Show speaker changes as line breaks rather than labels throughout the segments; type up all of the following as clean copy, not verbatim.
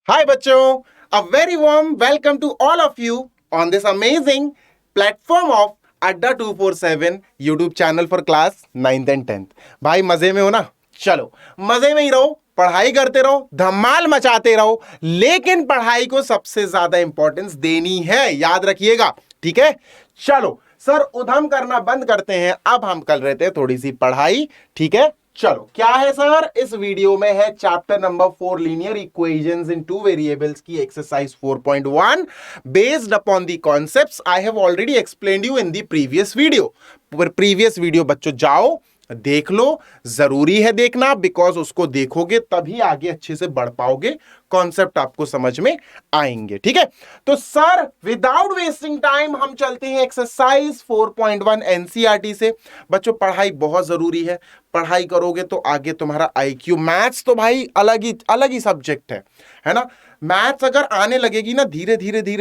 Hi बच्चों, a very warm welcome to all of you on this amazing platform of अड्डा 247 YouTube channel for class 9th and 10th। भाई मजे में हो ना? चलो मजे में ही रहो, पढ़ाई करते रहो, धमाल मचाते रहो, लेकिन पढ़ाई को सबसे ज्यादा इंपॉर्टेंस देनी है, याद रखिएगा। ठीक है, चलो सर उधम करना बंद करते हैं, अब हम कर रहे थे थोड़ी सी पढ़ाई। ठीक है, चलो क्या है सर, इस वीडियो में है chapter number 4 linear equations in two variables की exercise 4.1 based upon the concepts I have already explained you in the previous video. बच्चों जाओ देख लो, जरूरी है देखना, बिकॉज उसको देखोगे तभी आगे अच्छे से बढ़ पाओगे, कॉन्सेप्ट आपको समझ में आएंगे। ठीक है, तो सर विदाउट वेस्टिंग टाइम हम चलते हैं एक्सरसाइज 4.1 एनसीईआरटी से। बच्चों पढ़ाई बहुत जरूरी है, पढ़ाई करोगे तो आगे तुम्हारा आईक्यू, मैथ्स तो भाई अलग ही सब्जेक्ट है ना। मैथ्स अगर आने लगेगी ना, धीरे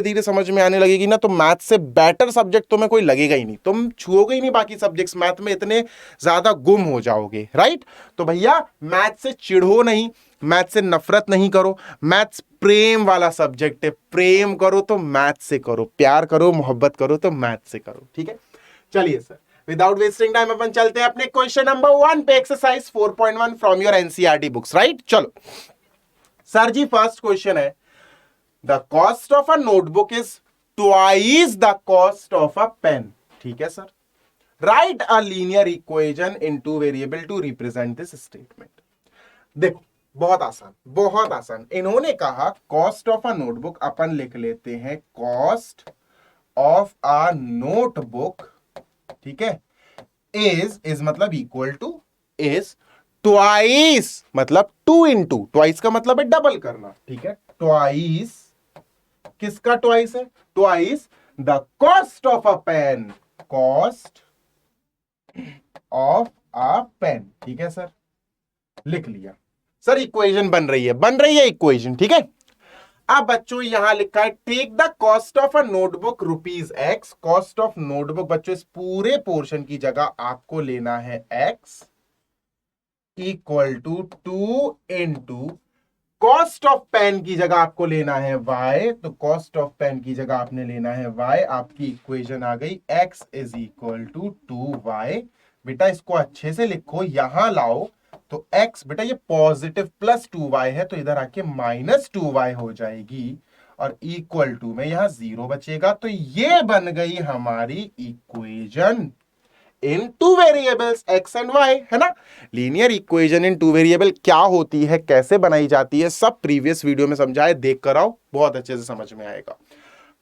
धीरे समझ में आने लगेगी ना, तो मैथ्स से बेटर सब्जेक्ट तुम्हें कोई लगेगा ही नहीं, तुम छुओगे ही नहीं बाकी सब्जेक्ट्स, मैथ में इतने ज्यादा गुम हो जाओगे। राइट, तो भैया मैथ्स से चिढ़ो नहीं, मैथ्स से नफरत नहीं करो, मैथ्स प्रेम वाला सब्जेक्ट है, प्रेम करो तो मैथ्स से करो, प्यार करो मोहब्बत करो तो मैथ्स से करो। ठीक है, चलिए सर विदाउट वेस्टिंग टाइम अपन चलते हैं अपने क्वेश्चन नंबर 1 पे, exercise 4.1 from your NCERT books. Right, चलो सर जी फर्स्ट क्वेश्चन है, the cost of a notebook is twice the cost of a pen. ठीक है sir, write a linear equation in two variable to represent this statement. देखो बहुत आसान, इन्होंने कहा cost of a notebook, अपन लिख लेते हैं कॉस्ट ऑफ अ नोटबुक। ठीक है, इज मतलब इक्वल टू, इज ट्वाइस मतलब 2 इंटू, ट्वाइस का मतलब है डबल करना। ठीक है, ट्वाइस, किसका ट्वाइस है? Twice the cost of a pen, cost of a pen. ठीक है सर, लिख लिया सर, इक्वेशन बन रही है इक्वेशन। ठीक है, अब बच्चों यहां लिखा है take the cost of a notebook rupees x. Cost of notebook बच्चों इस पूरे पोर्शन की जगह आपको लेना है x equal to 2 into, cost of pen की जगह आपको लेना है y, तो कॉस्ट ऑफ पेन की जगह आपने लेना है y। आपकी इक्वेशन आ गई x is equal to 2y। बेटा इसको अच्छे से लिखो, यहां लाओ तो x, बेटा ये पॉजिटिव प्लस 2y है तो इधर आके माइनस 2y हो जाएगी, और इक्वल टू में यहां 0 बचेगा, तो ये बन गई हमारी equation in two variables x and y, है ना। Linear equation in two variable क्या होती है, कैसे बनाई जाती है, सब प्रीवियस वीडियो में समझाए, देख कर आओ, बहुत अच्छे से समझ में आएगा।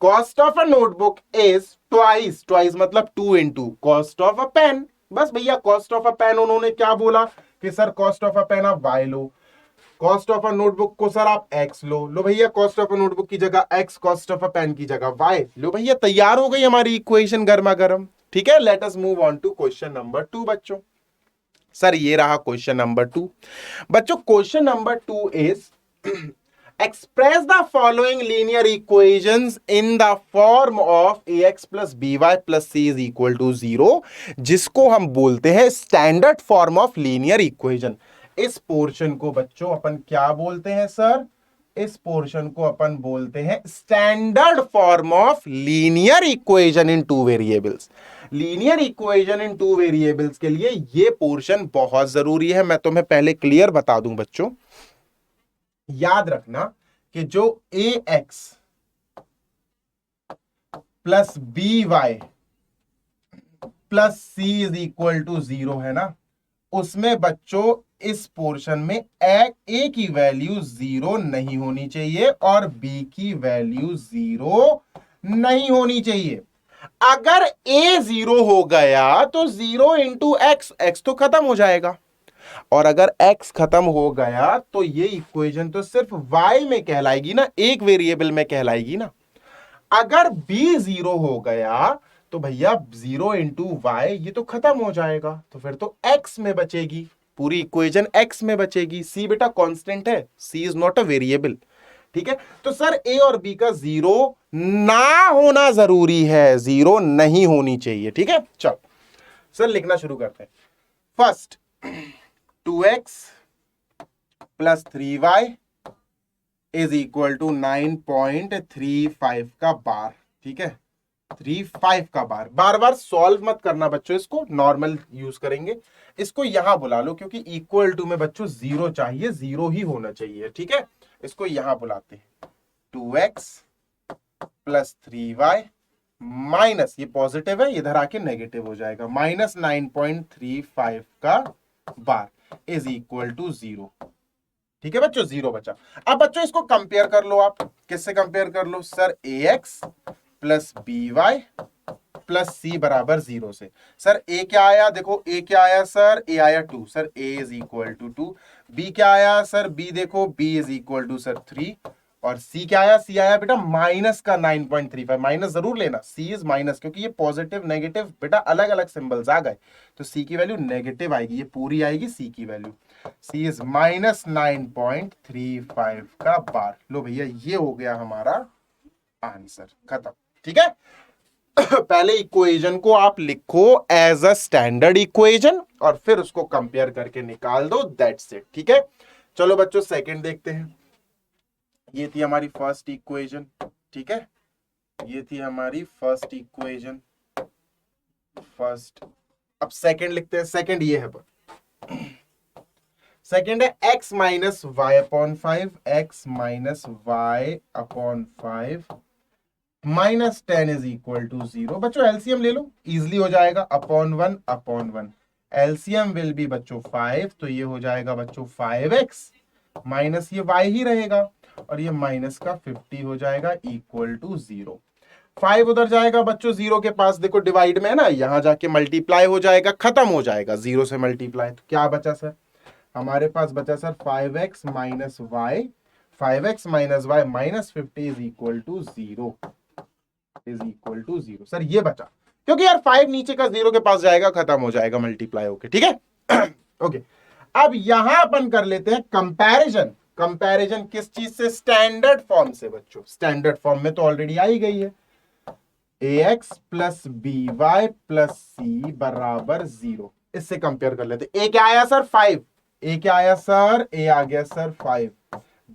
Cost of a notebook is twice, twice मतलब 2 into cost of a pen. बस भैया कॉस्ट ऑफ अ पेन उन्होंने क्या बोला कि sir cost of a pen आप वाई लो, कॉस्ट ऑफ अ नोटबुक को सर आप एक्स लो भैया कॉस्ट ऑफ अ नोटबुक की जगह x, cost of a pen की जगह वाई लो भैया, तैयार हो गई हमारी इक्वेशन गर्मा गर्म। ठीक है, let us move on to question number 2 बच्चों। सर ये रहा क्वेश्चन नंबर 2। बच्चों क्वेश्चन नंबर 2 इज express the following linear equations in the form of ax plus by plus c is equal to 0, जिसको हम बोलते हैं standard form of linear equation. इस पोर्शन को बच्चों अपन क्या बोलते हैं सर? इस पोर्शन को अपन बोलते हैं standard form of linear equation in two variables. Linear equation in two variables के लिए ये पोर्शन बहुत जरूरी है, मैं तुम्हें पहले क्लियर बता दूं बच्चों, याद रखना कि जो a x plus b y plus c is equal to 0 है ना, उसमें बच्चों इस पोर्शन में ए की वैल्यू 0 नहीं होनी चाहिए और बी की वैल्यू 0 नहीं होनी चाहिए। अगर ए 0 हो गया तो 0 इंटू एक्स, एक्स तो खत्म हो जाएगा, और अगर x खत्म हो गया तो ये इक्वेशन तो सिर्फ y में कहलाएगी ना, एक वेरिएबल में कहलाएगी ना। अगर b 0 हो गया तो भैया 0 इंटू वाई ये तो खत्म हो जाएगा, तो फिर तो x में बचेगी, पूरी इक्वेशन x में बचेगी। c बेटा कांस्टेंट है, c is not a variable. ठीक है, तो सर a और b का 0 ना होना जरूरी है, 0 नहीं होनी चाहिए। ठीक है, चलो सर लिखना शुरू करते हैं। First 2x plus 3y is equal to 9.35 का बार। ठीक है, 35 का बार। बार बार सॉल्व मत करना बच्चों, इसको नॉर्मल यूज करेंगे। इसको यहां बुला लो क्योंकि इक्वल टू में बच्चों जीरो चाहिए, जीरो ही होना चाहिए। ठीक है, इसको यहां बुलाते हैं 2x प्लस 3y माइनस, ये पॉजिटिव है, इधर आके नेगेटिव हो जाएगा, माइनस 9.35 का बार इज इक्वल टू 0। ठीक है बच्चों, 0 बचा। अब बच्चों इसको कंपेयर कर लो। आप किससे कंपेयर कर लो sir? ax plus by plus c बराबर 0 से। सर a क्या आया? देखो a क्या आया सर? a आया 2। Sir a is equal to 2। b क्या आया सर? b देखो b is equal to sir 3। और c क्या आया? c आया बेटा माइनस का 9.35। माइनस जरूर लेना, c इज माइनस, क्योंकि ये पॉजिटिव नेगेटिव बेटा अलग अलग सिंबल्स आ गए, तो c की वैल्यू नेगेटिव आएगी, ये पूरी आएगी c की वैल्यू। c इज माइनस 9.35 का बार। लो भैया, ये हो गया हमारा आंसर, खत्म। ठीक है, पहले इक्वेशन को आप लिखो एज अ स्टैंडर्ड इक्वेशन और फिर उसको कंपेयर करके निकाल दो, दैट्स इट। ठीक है, चलो बच्चों सेकंड देखते हैं। ये थी हमारी फर्स्ट इक्वेशन। ठीक है, ये थी हमारी फर्स्ट इक्वेशन, फर्स्ट। अब सेकंड लिखते हैं। सेकंड ये है, सेकंड है x minus y upon 5, x minus y upon 5 minus 10 is equal to 0। बच्चों एलसीएम ले लो, इजिली हो जाएगा, upon 1 upon 1। LCM will be बच्चों 5, तो ये हो जाएगा बच्चों 5x माइनस ये y ही रहेगा और ये माइनस का 50 हो जाएगा इक्वल टू 0। 5 उधर जाएगा बच्चों 0 के पास, देखो डिवाइड में है ना, यहां जाके मल्टीप्लाई हो जाएगा, खत्म हो जाएगा 0 से मल्टीप्लाई। तो क्या बचा सर? हमारे पास बचा sir 5x minus y, 5x minus y minus 50 is equal to 0, is equal to 0। Sir ये बचा, क्योंकि यार 5 नीचे का 0 के पास जाएगा, खत्म हो जाएगा मल्टीप्लाई होके। ठीक है, ओके। अब यहां अपन कर लेते हैं कंपैरिजन। कंपैरिजन किस चीज से? स्टैंडर्ड फॉर्म से बच्चों। स्टैंडर्ड फॉर्म में तो ऑलरेडी आई गई है, ax plus b y plus c बराबर 0। इससे कंपेयर कर लेते। a क्या आया सर? 5। a क्या आया सर? a आ गया सर 5।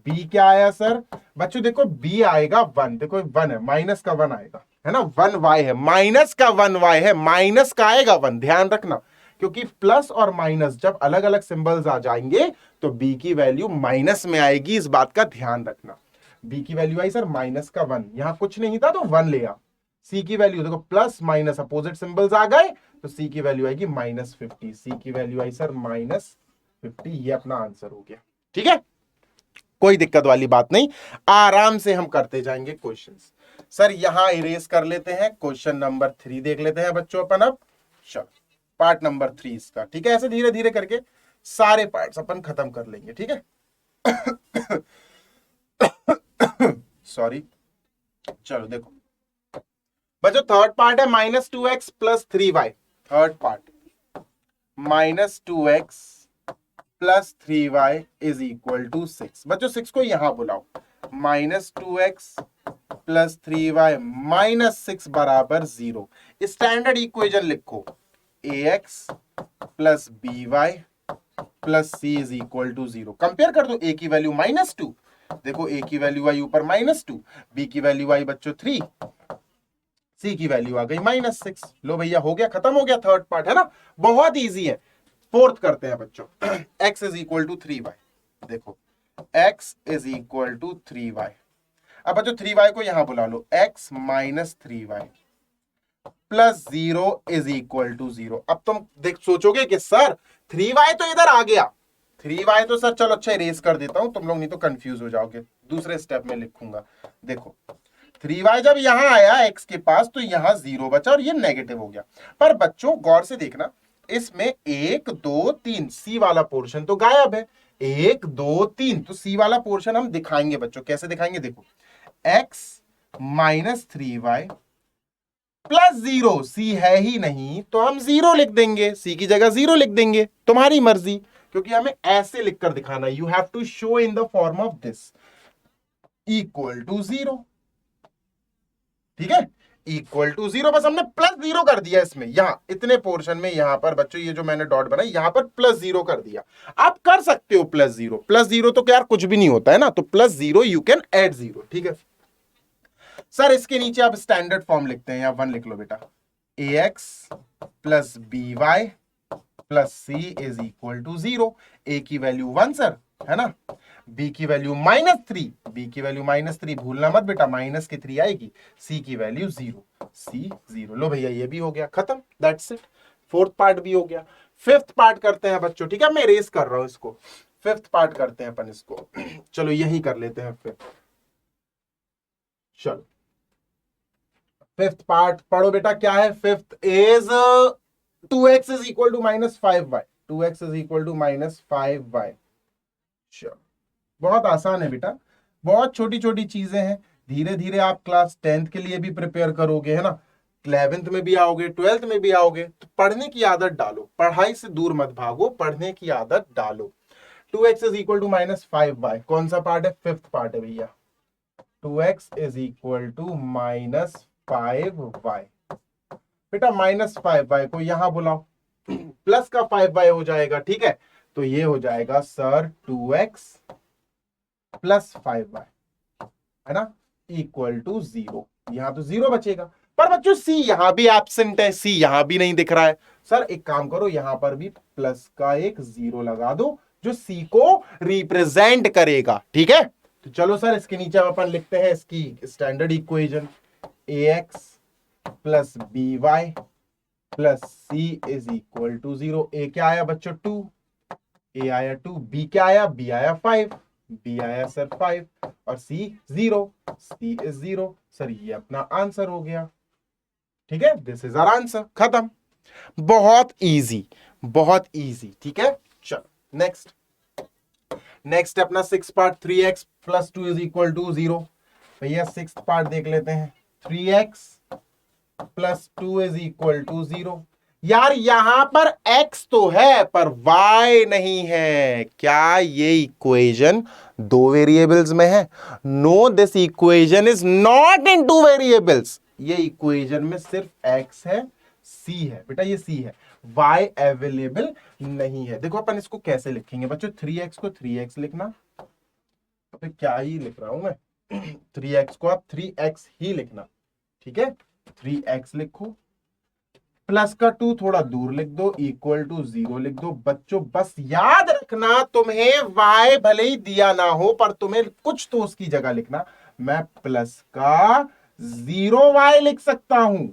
b क्या आया सर? बच्चों देखो b आएगा 1, देखो 1 है, माइनस का 1 आएगा, है ना, 1y है, माइनस का 1y है, माइनस का आएगा 1, ध्यान रखना, क्योंकि प्लस और माइनस जब अलग अलग सिंबल्स आ जाएंगे तो b की वैल्यू माइनस में आएगी, इस बात का ध्यान रखना। b की वैल्यू आई सर माइनस का 1, यहां कुछ नहीं था तो 1 ले आ। c की वैल्यू देखो प्लस माइनस अपोजिट सिंबल्स आ गए तो c की वैल्यू आएगी माइनस 50। c की वैल्यू आई सर माइनस 50, ये अपना आंसर हो गया। ठीक है, कोई दिक्कत वाली बात नहीं, आराम से हम करते जाएंगे क्वेश्चंस। सर यहां इरेज कर लेते हैं, क्वेश्चन नंबर 3 देख लेते हैं बच्चों अपन अब। चलो पार्ट नंबर 3 इसका। ठीक है, ऐसे धीरे धीरे करके सारे पार्ट्स अपन खत्म कर लेंगे। ठीक है, सॉरी। चलो देखो बच्चों, थर्ड पार्ट है -2x plus 3y। Third part -2x plus 3y is equal to 6। बच्चों 6 को यहां बुलाओ, -2x प्लस 3y माइनस 6 बराबर 0। स्टैंडर्ड इक्वेशन लिखो, ax plus by plus c is equal to 0। Compare कर दो, a की वैल्यू -2, देखो a की वैल्यू आई ऊपर -2, b की वैल्यू आई बच्चों 3, c की वैल्यू आ गई -6। लो भैया हो गया, खत्म हो गया थर्ड पार्ट, है ना, बहुत इजी है। फोर्थ करते हैं बच्चों, x is equal to 3y। देखो x is equal to 3y। अब बच्चों 3y को यहां बुला लो, x minus 3y plus 0 is equal to 0। अब तुम देख सोचोगे कि सर 3y तो इधर आ गया, 3y तो सर चलो अच्छा इरेज कर देता हूं, तुम लोग नहीं तो कंफ्यूज हो जाओगे, दूसरे स्टेप में लिखूंगा। देखो 3y जब यहां आया x के पास तो यहां 0 बचा और ये नेगेटिव हो गया। पर बच्चों गौर से देखना, इसमें 1 2 3 सी वाला पोर्शन तो गायब है, 1 2 3, तो सी वाला पोर्शन हम दिखाएंगे बच्चों। कैसे दिखाएंगे? देखो x माइनस 3y प्लस 0, सी है ही नहीं तो हम 0 लिख देंगे, सी की जगह 0 लिख देंगे, तुम्हारी मर्जी, क्योंकि हमें ऐसे लिखकर दिखाना है। You have to show in the form of this, equal to 0। ठीक है, इक्वल टू 0, बस हमने प्लस 0 कर दिया इसमें, यहां इतने पोर्शन में, यहां पर बच्चों ये जो मैंने डॉट बनाई यहां पर प्लस 0 कर दिया। आप कर सकते हो प्लस 0, प्लस 0 तो क्या यार कुछ भी नहीं होता है ना, तो प्लस 0 यू कैन ऐड 0, ठीक है सर। इसके नीचे आप स्टैंडर्ड फॉर्म लिखते हैं, या 1 लिख लो बेटा, ax plus by plus c is equal to 0। A की वैल्यू 1 सर, है ना, बी की वैल्यू -3, बी की वैल्यू -3 भूलना मत बेटा, माइनस की 3 आएगी, सी की वैल्यू 0, सी 0। लो भैया ये भी हो गया खत्म, दैट्स इट। फोर्थ पार्ट भी हो गया। फिफ्थ पार्ट करते हैं बच्चों, ठीक है, मैं रेस कर रहा हूं इसको, फिफ्थ पार्ट करते हैं अपन इसको। चलो यही कर लेते हैं फिर, चलो फिफ्थ पार्ट पढ़ो बेटा, क्या है fifth is 2x is equal to -5y, 2x is equal to -5y। चलो बहुत आसान है बेटा, बहुत छोटी छोटी चीजें हैं, धीरे धीरे आप क्लास 10th के लिए भी प्रिपेयर करोगे, है ना, 11th में भी आओगे, 12th में भी आओगे, तो पढ़ने की आदत डालो, पढ़ाई से दूर मत भागो, पढ़ने की आदत डालो। 2x is equal to -5y कौन सा पार्ट है, फिफ्थ पार्ट है भैया। 2x is equal to -5y, बेटा -5y को यहां बुलाओ, प्लस का 5y हो जाएगा, ठीक है, तो ये हो जाएगा सर 2x प्लस 5y, है ना, इक्वल टू 0। यहां तो 0 बचेगा, पर बच्चों सी यहां भी एब्सेंट है, सी यहां भी नहीं दिख रहा है। सर एक काम करो, यहां पर भी प्लस का एक 0 लगा दो जो सी को रिप्रेजेंट करेगा, ठीक है। तो चलो सर इसके नीचे अपन लिखते हैं इसकी standard equation, ax plus by plus c is equal to 0। A क्या आया बच्चों 2, ए आया 2, बी क्या आया, बी आया 5, बी आया सर 5, और सी 0, सी इज 0। सर ये अपना आंसर हो गया, ठीक है, दिस इज आवर आंसर, खत्म। बहुत इजी, बहुत इजी, ठीक है। चलो नेक्स्ट, नेक्स्ट अपना six part, 3x plus 2 is equal to 0। भैया सिक्स पार्ट देख लेते हैं, 3x plus 2 is equal to 0। यार यहां पर x तो है पर y नहीं है, क्या ये इक्वेशन दो वेरिएबल्स में है? No, this equation is not in two variables. ये इक्वेशन में सिर्फ x है, c है बेटा, ये c है, y अवेलेबल नहीं है। देखो अपन इसको कैसे लिखेंगे बच्चों, 3x को 3x लिखना, तो क्या ही लिख रहा हूं मैं, 3x को आप 3x ही लिखना, ठीक है, 3x लिखो, प्लस का 2 थोड़ा दूर लिख दो, इक्वल टू 0 लिख दो। बच्चों बस याद रखना, तुम्हें y भले ही दिया ना हो पर तुम्हें कुछ तो उसकी जगह लिखना। मैं प्लस का 0y लिख सकता हूं,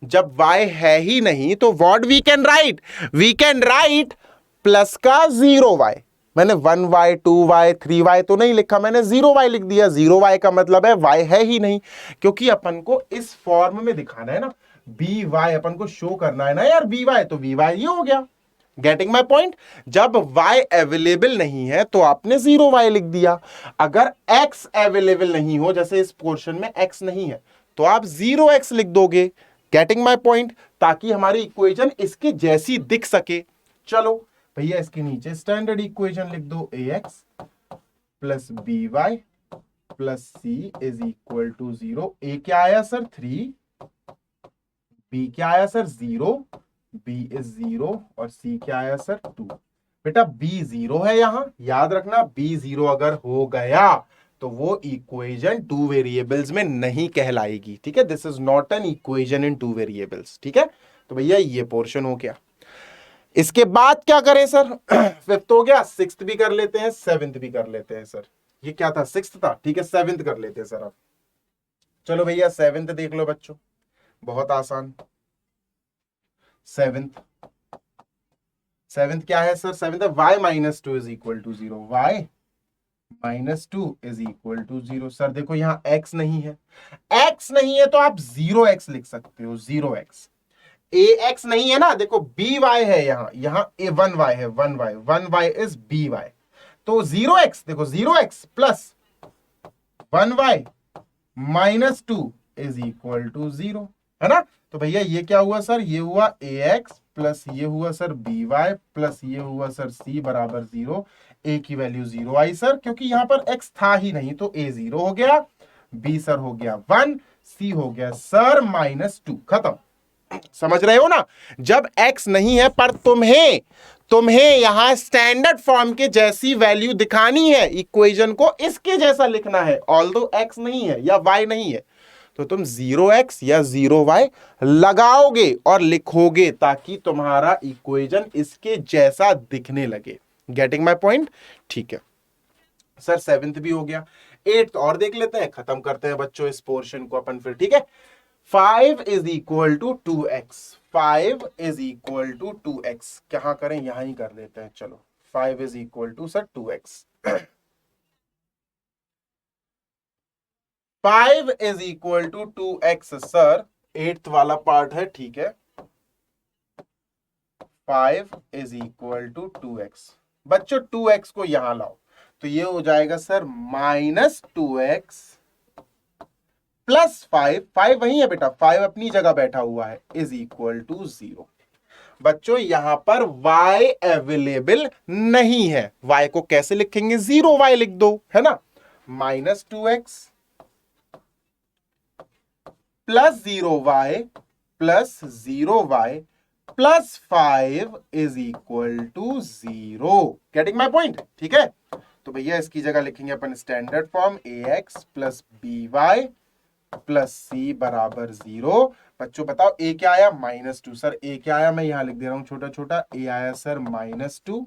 जब y है ही नहीं तो what we can write, we can write plus का 0y। मैंने 1y 2y 3y तो नहीं लिखा, मैंने 0y लिख दिया। 0y का मतलब है y है ही नहीं, क्योंकि अपन को इस फॉर्म में दिखाना है ना, by अपन को शो करना है ना यार, by तो by ये हो गया। गेटिंग माई पॉइंट, जब y अवेलेबल नहीं है तो आपने 0y लिख दिया। अगर x अवेलेबल नहीं हो, जैसे इस पोर्शन में x नहीं है, तो आप 0x लिख दोगे। गेटिंग माई पॉइंट, ताकि हमारी इक्वेशन इसके जैसी दिख सके। चलो भैया इसके नीचे स्टैंडर्ड इक्वेशन लिख दो, ax plus by plus c is equal to 0। A क्या आया सर 3, बी क्या आया सर 0, बी इज 0, और सी क्या आया सर 2। बेटा बी 0 है यहां, याद रखना, बी 0 अगर हो गया तो वो इक्वेशन टू वेरिएबल्स में नहीं कहलाएगी, ठीक है, this is not an equation in two variables, ठीक है। तो भैया ये पोर्शन हो गया। इसके बाद क्या करें सर, फिफ्थ हो गया, सिक्स्थ भी कर लेते हैं, सेवेंथ भी कर लेते हैं सर। ये क्या था, सिक्स्थ था, ठीक है, सेवेंथ कर लेते हैं सर अब। चलो भैया सेवेंथ देख लो बच्चों, बहुत आसान। सेवेंथ, सेवेंथ क्या है सर, सेवेंथ है y minus 2 is equal to 0, y minus 2 is equal to 0। Sir देखो यहां x नहीं है, x नहीं है तो आप 0x लिख सकते हो, 0x। ax नहीं है ना, देखो by है यहां, यहां a 1y है, 1y इज by, तो 0x, देखो 0x plus 1y minus 2 is equal to 0, है ना। तो भैया ये क्या हुआ सर, ये हुआ ax प्लस ये हुआ सर by प्लस ये हुआ सर c बराबर 0। a की वैल्यू 0 आई सर, क्योंकि यहां पर x था ही नहीं, तो a 0 हो गया, b सर हो गया 1, सी हो गया सर -2, खत्म। समझ रहे हो ना? जब x नहीं है पर तुम्हें यहां स्टैंडर्ड फॉर्म के जैसी वैल्यू दिखानी है, इक्वेशन को इसके जैसा लिखना है, ऑल्दो x नहीं है या y नहीं है, तो तुम 0x या 0y लगाओगे और लिखोगे ताकि तुम्हारा इक्वेशन इसके जैसा दिखने लगे। Getting my point? ठीक है सर, 7th भी हो गया, 8th और देख लेते हैं, खत्म करते हैं बच्चों इस पोर्शन को अपन फिर। ठीक है, 5 is equal to 2x, 5 is equal to 2x, क्या करें, यहां ही कर लेते हैं, चलो 5 is equal to sir 2x। 5 is equal to 2x sir, 8th वाला पार्ट है, ठीक है, 5 इज इक्वल टू 2x। बच्चों 2x को यहां लाओ तो ये हो जाएगा सर -2x प्लस 5 वही है बेटा, 5 अपनी जगह बैठा हुआ है, इज इक्वल टू 0। बच्चों यहां पर y अवेलेबल नहीं है, y को कैसे लिखेंगे, 0y लिख दो, है ना, -2x plus 0y plus 0y plus 5 is equal to 0। Getting my point? ठीक है, तो भैया इसकी जगह लिखेंगे अपन standard form ax plus by plus c बराबर 0। बच्चों बताओ a क्या आया, -2, सर a क्या आया, मैं यहां लिख दे रहा हूं छोटा छोटा, a आया सर -2,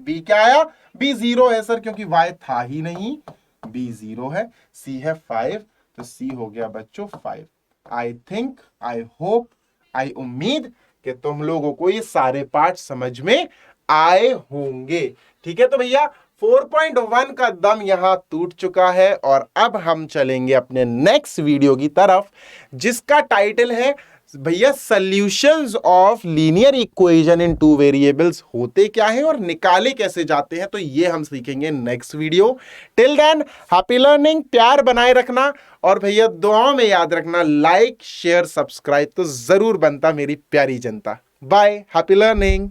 b क्या आया, b 0 है सर क्योंकि y था ही नहीं, b 0 है, c है 5, तो c हो गया बच्चों 5। आई थिंक, आई होप, आई उम्मीद कि तुम लोगों को ये सारे पार्ट समझ में आए होंगे। ठीक है, तो भैया 4.1 का दम यहां टूट चुका है और अब हम चलेंगे अपने नेक्स्ट वीडियो की तरफ जिसका टाइटल है भैया solutions of linear equation in 2 variables होते क्या है और निकाले कैसे जाते हैं, तो ये हम सीखेंगे next video. Till than happy learning, प्यार बनाए रखना और भैया दुआओं में याद रखना, लाइक शेयर सब्सक्राइब तो जरूर बनता मेरी प्यारी जनता। Bye, happy learning.